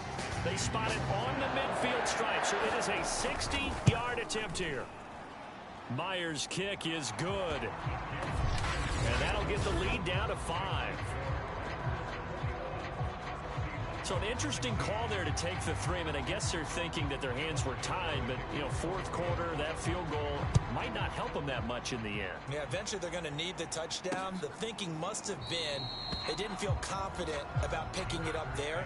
They spot it on the midfield stripe, so it is a 60-yard attempt here. Myers' kick is good. And that'll get the lead down to 5. So an interesting call there to take the 3. I mean, I guess they're thinking that their hands were tied, but, you know, 4th quarter, that field goal might not help them that much in the end. Yeah, eventually they're going to need the touchdown. The thinking must have been they didn't feel confident about picking it up there,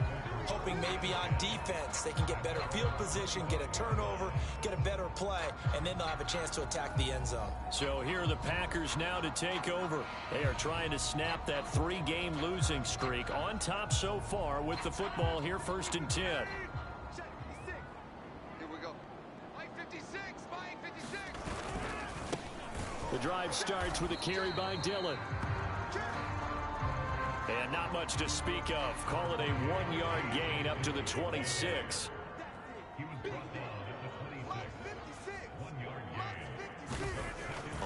hoping maybe on defense they can get better field position, get a turnover, get a better play, and then they'll have a chance to attack the end zone. So here are the Packers now to take over. They are trying to snap that 3-game losing streak. On top so far with the football here, 1st and 10. Here we go. 56, 56. The drive starts with a carry by Dillon. And not much to speak of. Call it a 1-yard gain up to the 26.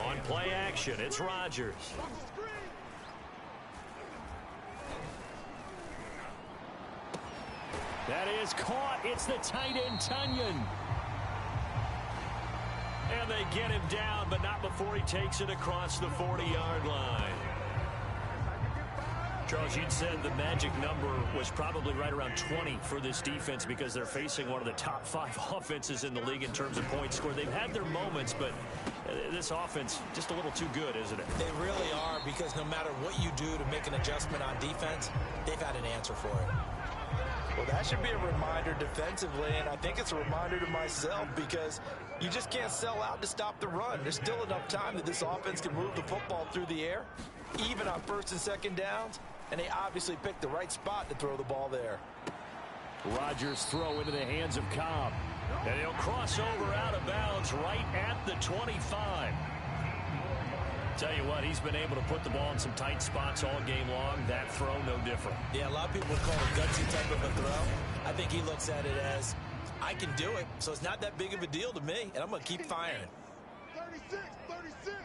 On play action, it's Rodgers. That is caught. It's the tight end, Tunyon. And they get him down, but not before he takes it across the 40-yard line. Charles, you'd said the magic number was probably right around 20 for this defense because they're facing one of the top 5 offenses in the league in terms of points scored. They've had their moments, but this offense just a little too good, isn't it? They really are, because no matter what you do to make an adjustment on defense, they've had an answer for it. Well, that should be a reminder defensively, and I think it's a reminder to myself, because you just can't sell out to stop the run. There's still enough time that this offense can move the football through the air, even on 1st and 2nd downs, and they obviously picked the right spot to throw the ball there. Rodgers' throw into the hands of Cobb. And he'll cross over out of bounds right at the 25. Tell you what, he's been able to put the ball in some tight spots all game long. That throw, no different. Yeah, a lot of people would call it a gutsy type of a throw. I think he looks at it as, I can do it, so it's not that big of a deal to me, and I'm going to keep firing. 36, 36.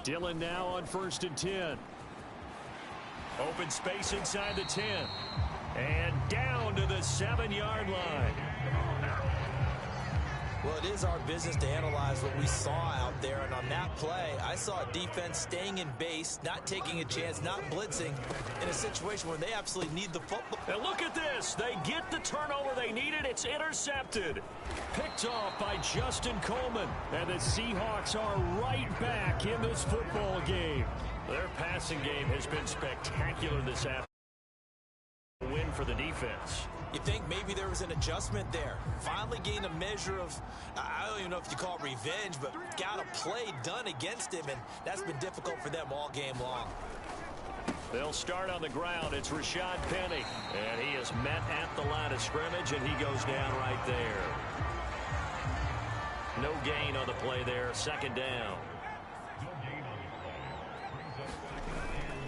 Dillon now on 1st and 10. Open space inside the 10. And down to the 7-yard line. Well, it is our business to analyze what we saw out there, and on that play, I saw a defense staying in base, not taking a chance, not blitzing, in a situation where they absolutely need the football. And look at this. They get the turnover they needed. It's intercepted. Picked off by Justin Coleman. And the Seahawks are right back in this football game. Their passing game has been spectacular this afternoon. Win for the defense. You think maybe there was an adjustment there. Finally gained a measure of, I don't even know if you call it revenge, but got a play done against him, and that's been difficult for them all game long. They'll start on the ground. It's Rashad Penny. And he is met at the line of scrimmage, and he goes down right there. No gain on the play there. 2nd down.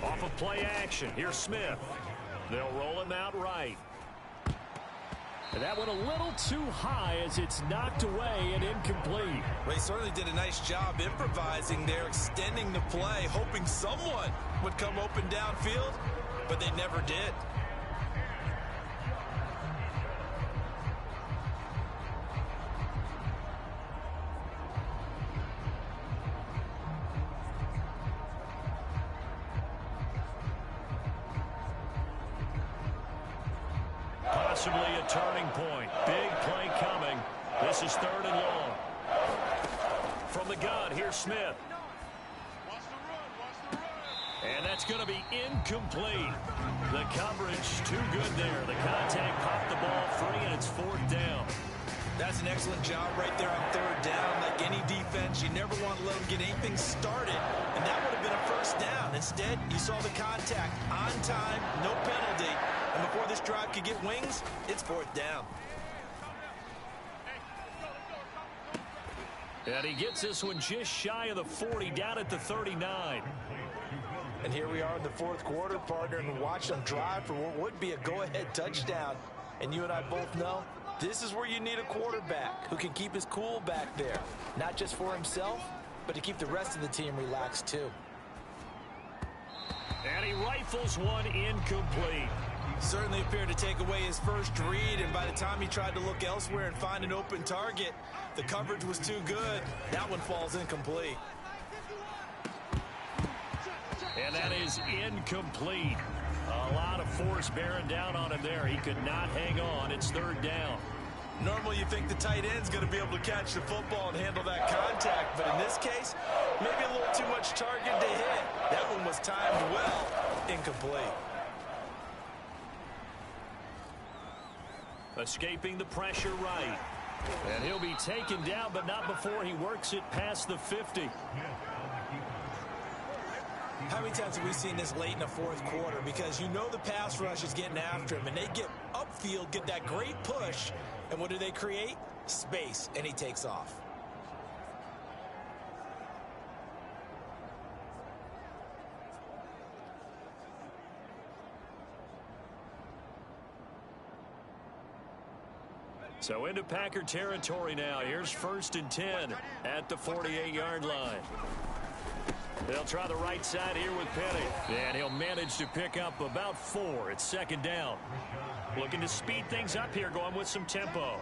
Off of play action. Here's Smith. They'll roll him out right. And that went a little too high as it's knocked away and incomplete. They certainly did a nice job improvising there, extending the play, hoping someone would come open downfield, but they never did. Possibly a turning point. Big play coming. This is 3rd and long. From the gun, here's Smith. And that's going to be incomplete. The coverage too good there. The contact popped the ball free, and it's 4th down. That's an excellent job right there on 3rd down. Like any defense, you never want to let them get anything started. And that would have been a 1st down. Instead, you saw the contact on time, no penalty. And before this drive could get wings, it's 4th down. And he gets this one just shy of the 40, down at the 39. And here we are in the 4th quarter, partner, and watch them drive for what would be a go-ahead touchdown. And you and I both know this is where you need a quarterback who can keep his cool back there. Not just for himself, but to keep the rest of the team relaxed too. And he rifles one incomplete. Certainly appeared to take away his first read, and by the time he tried to look elsewhere and find an open target, the coverage was too good. That one falls incomplete. And that is incomplete. A lot of force bearing down on him there. He could not hang on. It's 3rd down. Normally you think the tight end's going to be able to catch the football and handle that contact, but in this case, maybe a little too much target to hit. That one was timed well. Incomplete. Escaping the pressure right. And he'll be taken down, but not before he works it past the 50. How many times have we seen this late in the 4th quarter? Because you know the pass rush is getting after him, and they get upfield, get that great push, and what do they create? Space, and he takes off. So into Packer territory now. Here's 1st and 10 at the 48-yard line. They'll try the right side here with Penny. And he'll manage to pick up about 4. It's 2nd down. Looking to speed things up here, going with some tempo.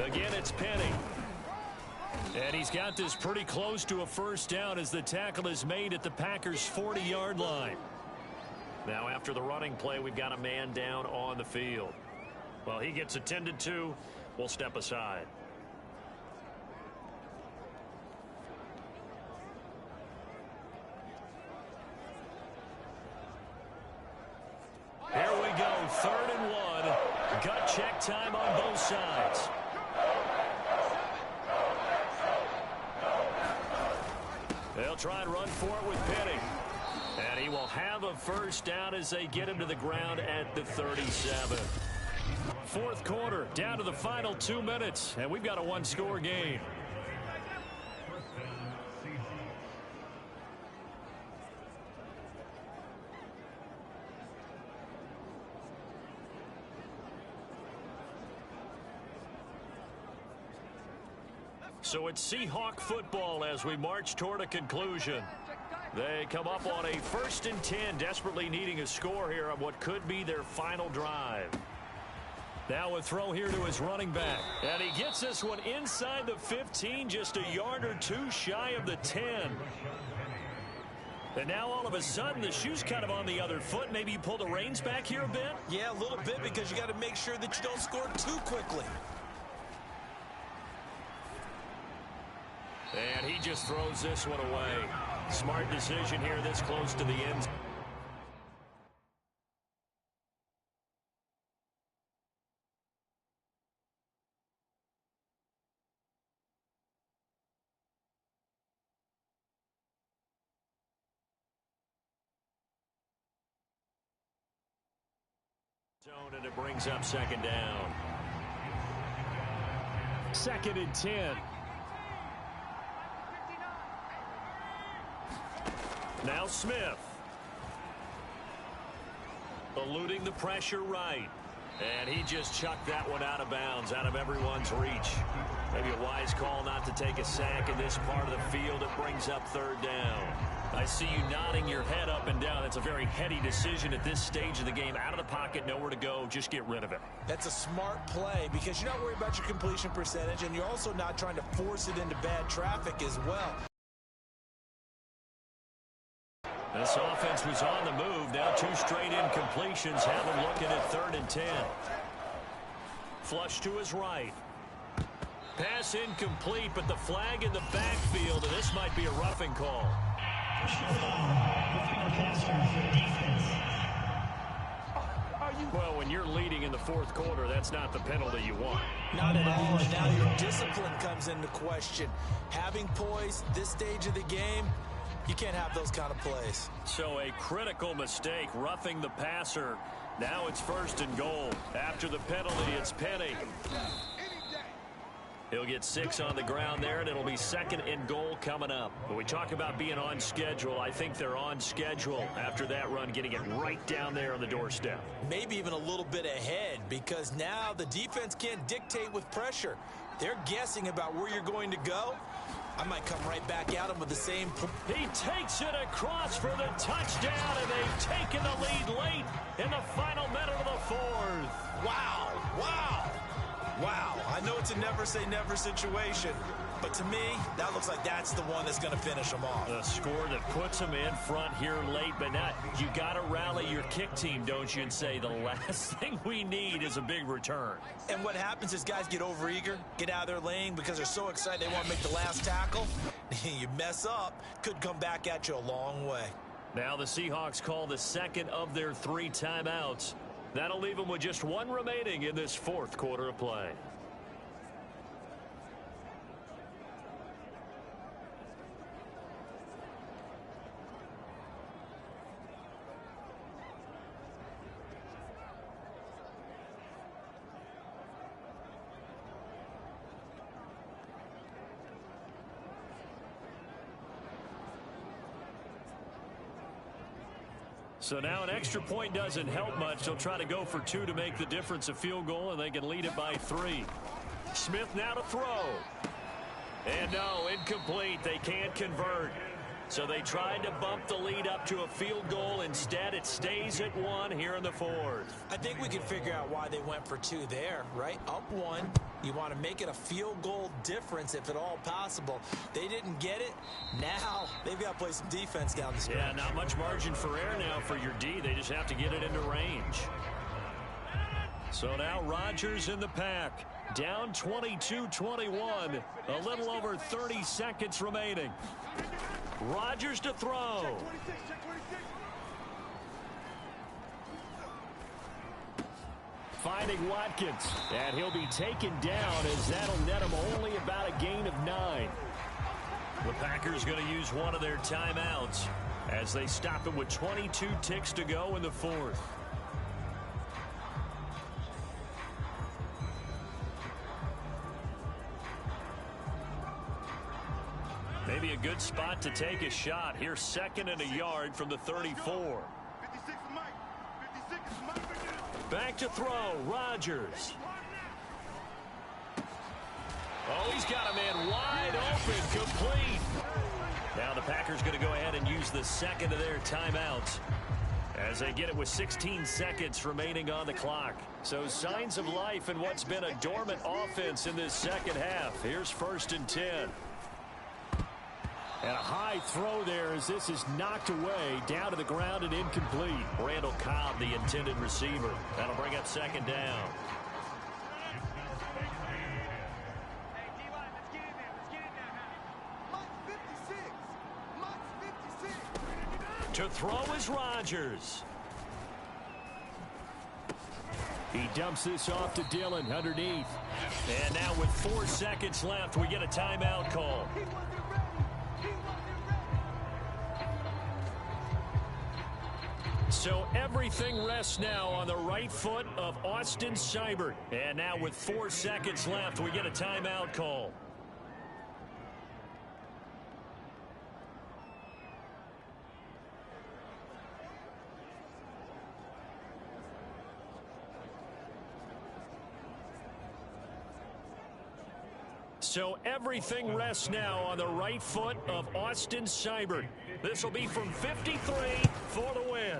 Again, it's Penny. And he's got this pretty close to a 1st down as the tackle is made at the Packers' 40-yard line. Now, after the running play, we've got a man down on the field. Well, he gets attended to. We'll step aside. Here we go, 3rd and 1. Gut check time on both sides. They'll try and run for it with Penny. And he will have a 1st down as they get him to the ground at the 37. 4th quarter, down to the final 2 minutes, and we've got a 1-score game. So it's Seahawk football as we march toward a conclusion. They come up on a 1st and 10, desperately needing a score here on what could be their final drive. Now a throw here to his running back. And he gets this one inside the 15, just a yard or two shy of the 10. And now all of a sudden the shoe's kind of on the other foot. Maybe you pull the reins back here a bit? Yeah, a little bit, because you got to make sure that you don't score too quickly. And he just throws this one away. Smart decision here this close to the end zone, and it brings up 2nd down. 2nd and 10. Now Smith. Eluding the pressure right. And he just chucked that one out of bounds, out of everyone's reach. Maybe a wise call not to take a sack in this part of the field. It brings up 3rd down. I see you nodding your head up and down. That's a very heady decision at this stage of the game. Out of the pocket, nowhere to go. Just get rid of it. That's a smart play, because you're not worried about your completion percentage, and you're also not trying to force it into bad traffic as well. This offense was on the move. Now 2 straight incompletions have him looking at 3rd and 10. Flush to his right. Pass incomplete, but the flag in the backfield, and this might be a roughing call. Well, when you're leading in the 4th quarter, that's not the penalty you want. Not at all, and now your discipline comes into question. Having poise this stage of the game, you can't have those kind of plays. So a critical mistake, roughing the passer. Now it's 1st and goal. After the penalty, it's Penny. He'll get 6 on the ground there, and it'll be 2nd and goal coming up. When we talk about being on schedule, I think they're on schedule after that run, getting it right down there on the doorstep. Maybe even a little bit ahead, because now the defense can't dictate with pressure. They're guessing about where you're going to go. I might come right back at him with the same. He takes it across for the touchdown, and they've taken the lead late in the final minute of the 4th. Wow, wow, wow. I know it's a never say never situation, but to me, that looks like that's the one that's going to finish them off. A score that puts them in front here late, but not. You got to rally your kick team, don't you, and say the last thing we need is a big return. And what happens is guys get overeager, get out of their lane because they're so excited they want to make the last tackle. You mess up, could come back at you a long way. Now the Seahawks call the 2nd of their 3 timeouts. That'll leave them with just 1 remaining in this 4th quarter of play. So now an extra point doesn't help much. They'll try to go for 2 to make the difference a field goal, and they can lead it by 3. Smith now to throw. And no, incomplete. They can't convert. So they tried to bump the lead up to a field goal. Instead, it stays at 1 here in the 4th. I think we can figure out why they went for 2 there, right? Up 1. You want to make it a field goal difference if at all possible. They didn't get it. Now they've got to play some defense down the stretch. Yeah, not much margin for error now for your D. They just have to get it into range. So now Rodgers in the pack. Down 22-21. A little over 30 seconds remaining. Rodgers to throw. Finding Watkins. And he'll be taken down as that'll net him only about a gain of 9. The Packers going to use one of their timeouts as they stop it with 22 ticks to go in the 4th. Maybe a good spot to take a shot. Here's 2nd and a yard from the 34. Back to throw, Rodgers. Oh, he's got a man wide open, complete. Now the Packers going to go ahead and use the second of their timeouts as they get it with 16 seconds remaining on the clock. So signs of life in what's been a dormant offense in this second half. Here's 1st and 10. And a high throw there as this is knocked away, down to the ground and incomplete. Randall Cobb, the intended receiver. That'll bring up 2nd down. To throw is Rodgers. He dumps this off to Dillon underneath. And now with 4 seconds left, we get a timeout call. So everything rests now on the right foot of Austin Seibert. And now with 4 seconds left, we get a timeout call. So everything rests now on the right foot of Austin Seibert. This will be from 53 for the win.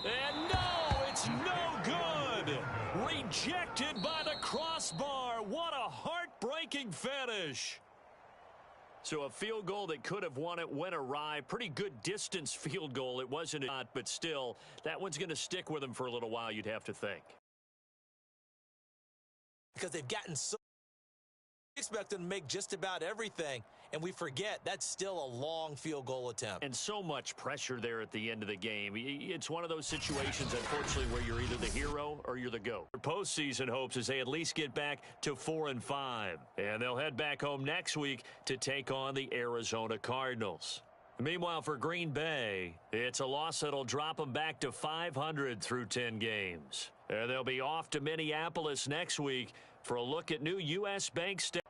And no, it's no good. Rejected by the crossbar. What a heartbreaking finish. So a field goal that could have won it went awry. Pretty good distance field goal. It wasn't a shot, but still, that one's going to stick with him for a little while, you'd have to think. Because they've gotten so expect them to make just about everything, and we forget that's still a long field goal attempt. And so much pressure there at the end of the game. It's one of those situations, unfortunately, where you're either the hero or you're the GOAT. Their postseason hopes is they at least get back to 4-5, and they'll head back home next week to take on the Arizona Cardinals. Meanwhile, for Green Bay, it's a loss that'll drop them back to 500 through 10 games. And they'll be off to Minneapolis next week for a look at new U.S. Bank Stadium.